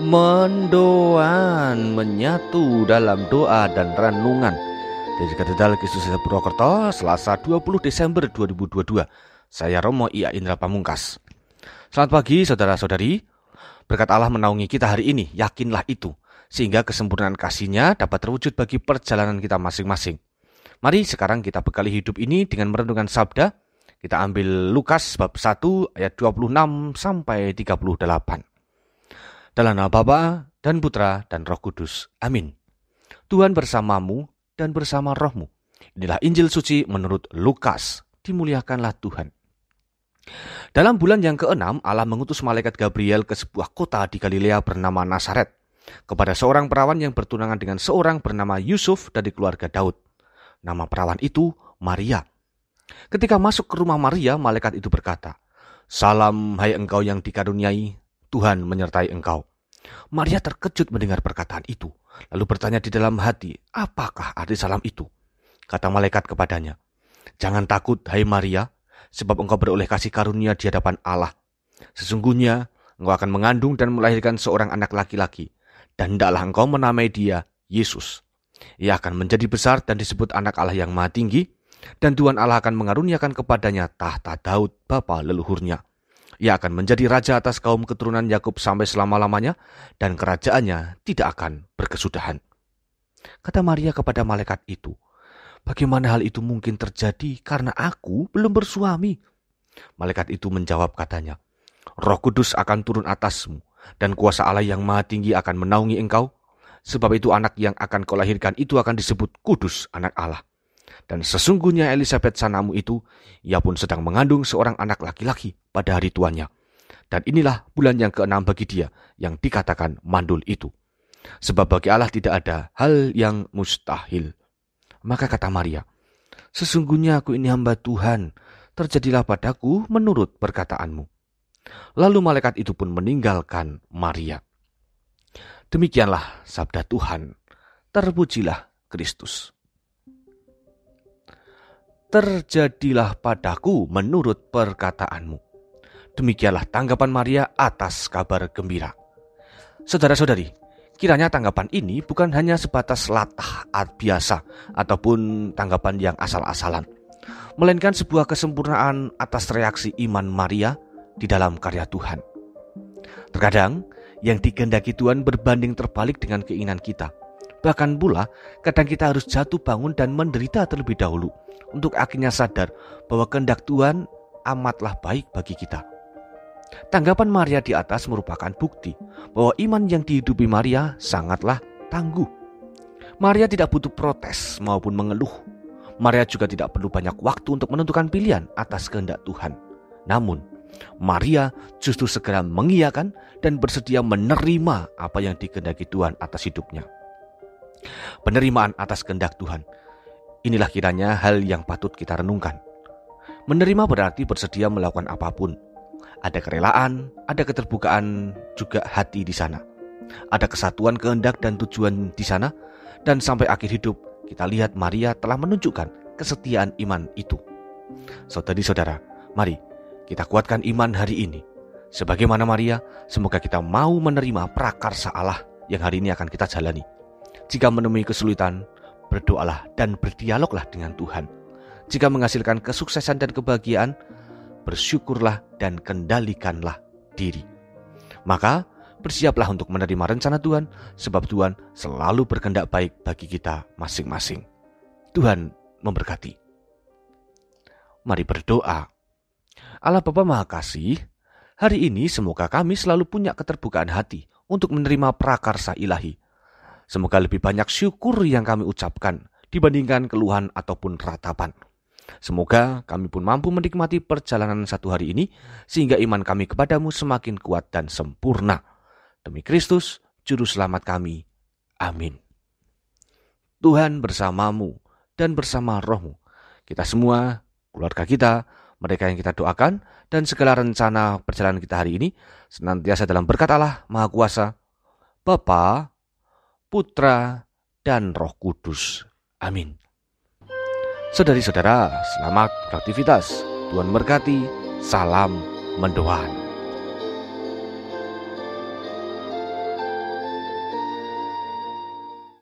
Mendoan menyatu dalam doa dan renungan dari Katedral Kristus Purwokerto, Selasa 20 Desember 2022. Saya Romo Ia Indra Pamungkas. Selamat pagi saudara-saudari. Berkat Allah menaungi kita hari ini, yakinlah itu, sehingga kesempurnaan kasih-Nya dapat terwujud bagi perjalanan kita masing-masing. Mari sekarang kita bekali hidup ini dengan merenungkan sabda. Kita ambil Lukas bab 1 ayat 26 sampai 38. Dalam nama Bapa dan Putra dan Roh Kudus. Amin. Tuhan bersamamu dan bersama rohmu. Inilah Injil suci menurut Lukas. Dimuliakanlah Tuhan. Dalam bulan yang ke-6, Allah mengutus malaikat Gabriel ke sebuah kota di Galilea bernama Nazaret, kepada seorang perawan yang bertunangan dengan seorang bernama Yusuf dari keluarga Daud. Nama perawan itu Maria. Ketika masuk ke rumah Maria, malaikat itu berkata, "Salam, hai engkau yang dikaruniai, Tuhan menyertai engkau." Maria terkejut mendengar perkataan itu, lalu bertanya di dalam hati, apakah arti salam itu? Kata malaikat kepadanya, "Jangan takut, hai Maria, sebab engkau beroleh kasih karunia di hadapan Allah. Sesungguhnya engkau akan mengandung dan melahirkan seorang anak laki-laki, dan hendaklah engkau menamai dia Yesus. Ia akan menjadi besar dan disebut anak Allah yang Maha Tinggi, dan Tuhan Allah akan mengaruniakan kepadanya tahta Daud bapa leluhurnya. Ia akan menjadi raja atas kaum keturunan Yakub sampai selama-lamanya, dan kerajaannya tidak akan berkesudahan." Kata Maria kepada malaikat itu, "Bagaimana hal itu mungkin terjadi karena aku belum bersuami?" Malaikat itu menjawab katanya, "Roh Kudus akan turun atasmu, dan kuasa Allah yang Maha Tinggi akan menaungi engkau. Sebab itu anak yang akan kau lahirkan itu akan disebut Kudus, anak Allah. Dan sesungguhnya Elisabet sanamu itu, ia pun sedang mengandung seorang anak laki-laki pada hari tuannya. Dan inilah bulan yang ke-6 bagi dia yang dikatakan mandul itu. Sebab bagi Allah tidak ada hal yang mustahil." Maka kata Maria, "Sesungguhnya aku ini hamba Tuhan, terjadilah padaku menurut perkataanmu." Lalu malaikat itu pun meninggalkan Maria. Demikianlah sabda Tuhan. Terpujilah Kristus. "Terjadilah padaku menurut perkataanmu." Demikianlah tanggapan Maria atas kabar gembira. Saudara-saudari, kiranya tanggapan ini bukan hanya sebatas latah biasa ataupun tanggapan yang asal-asalan, melainkan sebuah kesempurnaan atas reaksi iman Maria di dalam karya Tuhan. Terkadang yang dikehendaki Tuhan berbanding terbalik dengan keinginan kita. Bahkan pula, kadang kita harus jatuh bangun dan menderita terlebih dahulu untuk akhirnya sadar bahwa kehendak Tuhan amatlah baik bagi kita. Tanggapan Maria di atas merupakan bukti bahwa iman yang dihidupi Maria sangatlah tangguh. Maria tidak butuh protes maupun mengeluh. Maria juga tidak perlu banyak waktu untuk menentukan pilihan atas kehendak Tuhan. Namun, Maria justru segera mengiyakan dan bersedia menerima apa yang dikehendaki Tuhan atas hidupnya. Penerimaan atas kehendak Tuhan, inilah kiranya hal yang patut kita renungkan. Menerima berarti bersedia melakukan apapun. Ada kerelaan, ada keterbukaan juga hati di sana. Ada kesatuan kehendak dan tujuan di sana. Dan sampai akhir hidup kita lihat Maria telah menunjukkan kesetiaan iman itu. Saudari-saudara, mari kita kuatkan iman hari ini. Sebagaimana Maria, semoga kita mau menerima prakarsa Allah yang hari ini akan kita jalani. Jika menemui kesulitan, berdoalah dan berdialoglah dengan Tuhan. Jika menghasilkan kesuksesan dan kebahagiaan, bersyukurlah dan kendalikanlah diri. Maka bersiaplah untuk menerima rencana Tuhan, sebab Tuhan selalu berkehendak baik bagi kita masing-masing. Tuhan memberkati. Mari berdoa. Allah Bapa Maha Kasih, hari ini semoga kami selalu punya keterbukaan hati untuk menerima prakarsa ilahi. Semoga lebih banyak syukur yang kami ucapkan dibandingkan keluhan ataupun ratapan. Semoga kami pun mampu menikmati perjalanan satu hari ini, sehingga iman kami kepadamu semakin kuat dan sempurna. Demi Kristus, Juru Selamat kami. Amin. Tuhan bersamamu dan bersama rohmu. Kita semua, keluarga kita, mereka yang kita doakan, dan segala rencana perjalanan kita hari ini, senantiasa dalam berkat Allah Maha Kuasa, Bapa, Putra, dan Roh Kudus. Amin. Saudari-saudara, selamat beraktivitas. Tuhan berkati. Salam mendoan.